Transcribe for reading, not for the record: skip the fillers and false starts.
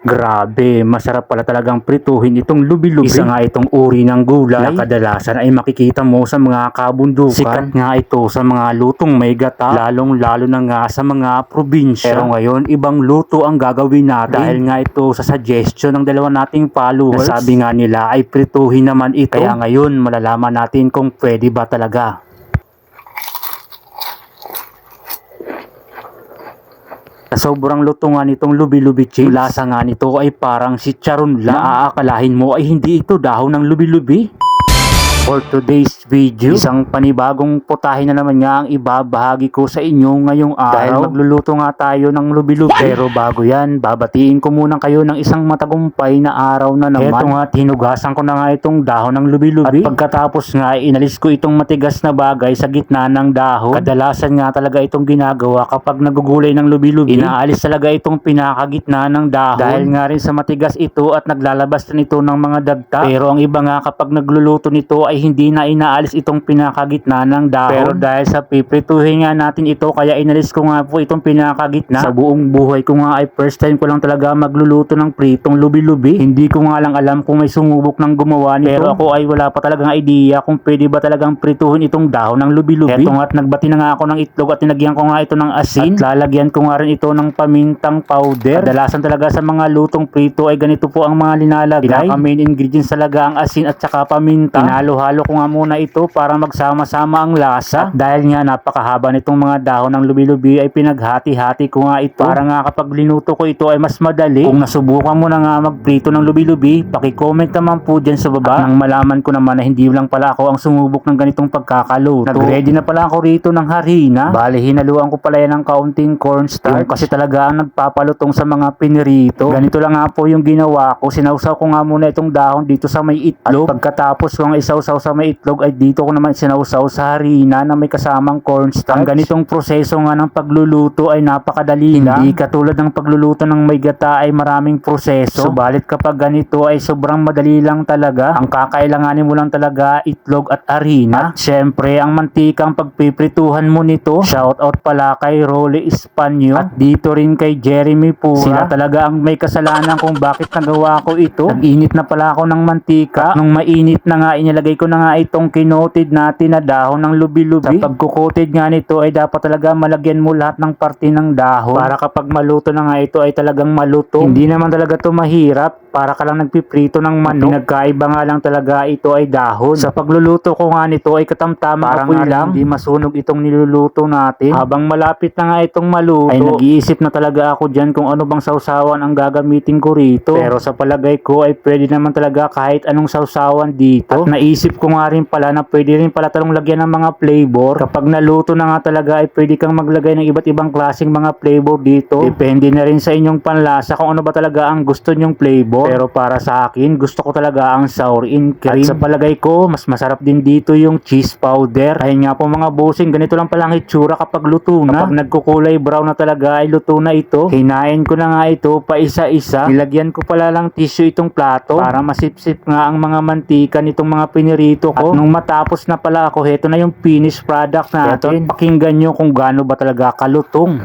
Grabe, masarap pala talagang prituhin itong lubi-lubi. Isa nga itong uri ng gulay na kadalasan ay makikita mo sa mga kabundukan. Sikat nga ito sa mga lutong may gata, lalong-lalo na nga sa mga probinsya. Pero ngayon, ibang luto ang gagawin natin. Dahil nga ito sa suggestion ng dalawa nating followers, sabi nga nila ay prituhin naman ito. Kaya ngayon, malalaman natin kung pwede ba talaga. Sa sobrang luto nga nitong lubi-lubi chips, lasa nga nito ay parang si chicharon lang. Naaakalahin mo ay hindi ito dahon ng lubi-lubi. For today's video, isang panibagong putahe na naman nga ang ibabahagi ko sa inyo ngayong araw. Dahil magluluto nga tayo ng lubi-lubi. Pero bago yan, babatiin ko muna kayo ng isang matagumpay na araw na naman. Eto nga, hinugasan ko na nga itong dahon ng lubi-lubi. At pagkatapos nga, inalis ko itong matigas na bagay sa gitna ng dahon. Kadalasan nga talaga itong ginagawa kapag nagugulay ng lubi-lubi. Inaalis talaga itong pinakagitna ng dahon. Dahil nga rin sa matigas ito at naglalabas na ito ng mga dagta. Pero ang iba nga kapag nagluluto nito ay hindi na inaalis itong pinakagitna ng dahon. Pero dahil sa piprituhin nga natin ito, kaya inalis ko nga po itong pinakagitna. Sa buong buhay ko nga ay first time ko lang talaga magluluto ng pritong lubi-lubi. Hindi ko nga lang alam kung may sumubok ng gumawa nito. Pero ako ay wala pa talagang idea kung pwede ba talagang prituhin itong dahon ng lubi-lubi. Eto nga at nagbati na nga ako ng itlog at tinagyan ko nga ito ng asin. At lalagyan ko nga rin ito ng pamintang powder. Kadalasan talaga sa mga lutong prito ay ganito po ang mga linalagay. Pinaka main ingredients talaga ang asin at saka paminta. Halo ko nga muna ito para magsama-sama ang lasa. At dahil nga napakahaba nitong mga dahon ng lubi-lubi ay pinaghati-hati ko nga ito. Para nga kapag linuto ko ito ay mas madali. Kung nasubukan mo na nga magprito ng lubi-lubi, paki-comment naman po dyan sa baba. Nang malaman ko naman na hindi lang pala ako ang sumubok ng ganitong pagkakaluto. Nag-ready na pala ako rito ng harina. Bali, hinaluan ko pala yan ng kaunting cornstarch. Yung kasi talaga ang nagpapalutong sa mga pinirito. Ganito lang nga po yung ginawa ko. Sinausaw ko nga muna itong dahon dito sa may itlog. At pagkatapos ko ang isawsaw sa may itlog ay dito ko naman sinausaw sa harina na may kasamang cornstarch. Ang ganitong proseso nga ng pagluluto ay napakadali lang. Hindi katulad ng pagluluto ng may gata ay maraming proseso. Subalit kapag ganito ay sobrang madali lang talaga. Ang kakailanganin mo lang talaga itlog at harina. At syempre ang mantikang pagpiprituhan mo nito. Shoutout pala kay Rolly Espanyo at dito rin kay Jeremy Pura. Sila talaga ang may kasalanan kung bakit nagawa ko ito. Nag-init na pala ako ng mantika. Nung mainit na nga inilagay ko na nga itong kinotid natin na dahon ng lubi-lubi. Sa pagkukotid nga nito ay dapat talaga malagyan mo lahat ng parte ng dahon para kapag maluto na nga ito ay talagang maluto. Hindi naman talaga ito mahirap. Para ka lang nagpiprito ng manok. Pinagkaiba nga lang talaga ito ay dahon. Sa pagluluto ko nga nito ay katamtamang apoy lang. Hindi masunog itong niluluto natin. Habang malapit na nga itong maluto ay nag-iisip na talaga ako dyan kung ano bang sausawan ang gagamitin ko rito. Pero sa palagay ko ay pwede naman talaga kahit anong sausawan dito. At naisip ko nga rin pala na pwede rin pala talong lagyan ng mga flavor. Kapag naluto na nga talaga ay pwede kang maglagay ng iba't ibang klaseng mga flavor dito. Depende na rin sa inyong panlasa kung ano ba talaga ang gusto nyong flavor. Pero para sa akin, gusto ko talaga ang sour in cream. At sa palagay ko, mas masarap din dito yung cheese powder. Ayun nga po mga bossing, ganito lang pala ang itsura kapag luto na. Kapag nagkukulay brown na talaga ay luto na ito. Hinain ko na nga ito pa isa-isa. Nilagyan ko pala lang tissue itong plato para masipsip nga ang mga mantika nitong mga pinirito ko. At nung matapos na pala ako, heto na yung finished product natin. Pakinggan nyo kung gaano ba talaga kalutong.